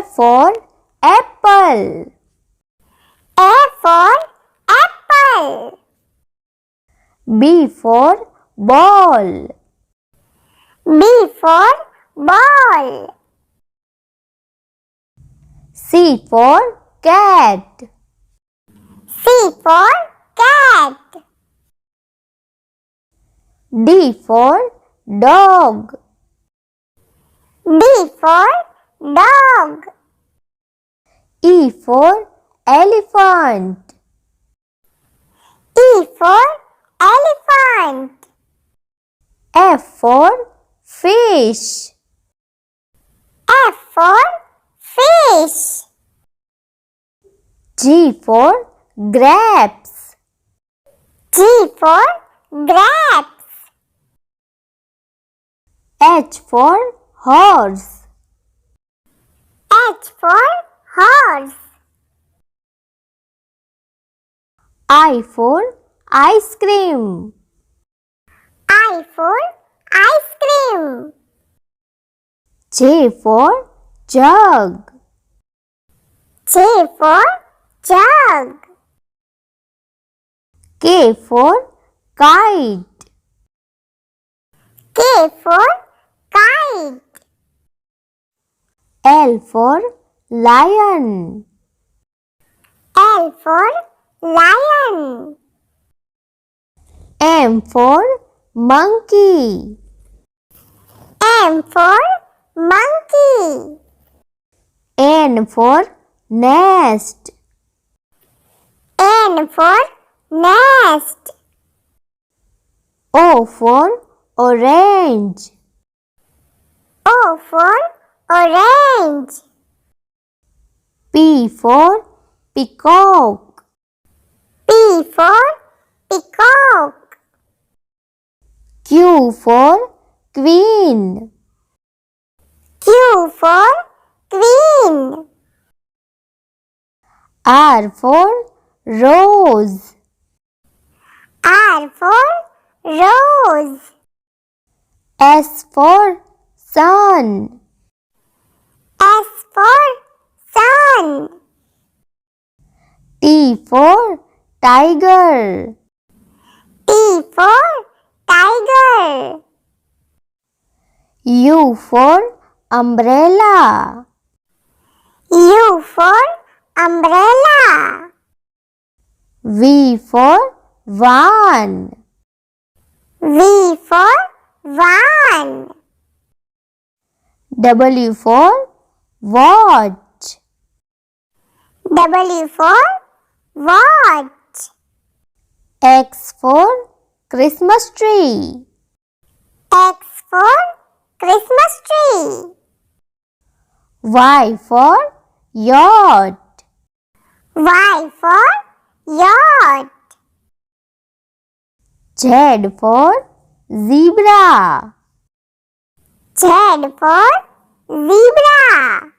for apple. A for apple. B for ball. B for ball. C for cat. C for cat. D for dog. D for dog. E for elephant. E for elephant. F for fish. F for fish. G for grapes. G for grapes. H for horse. H for horse. I for ice cream. I for ice cream. J for jug. J for jug. K for kite. K for kite. L for lion. L for lion. M for monkey. M for monkey. N for nest. N for nest. O for orange. O for orange. P for peacock. P for peacock. Q for queen. Q for queen. R for rose. R for rose. S for sun. S for sun. T for tiger. T for tiger. U for umbrella. U for umbrella. V for van. V for van. W for watch. W for watch. X for Christmas tree. X for Christmas tree. Y for yacht. Y for yacht. Z for zebra. Z for zebra.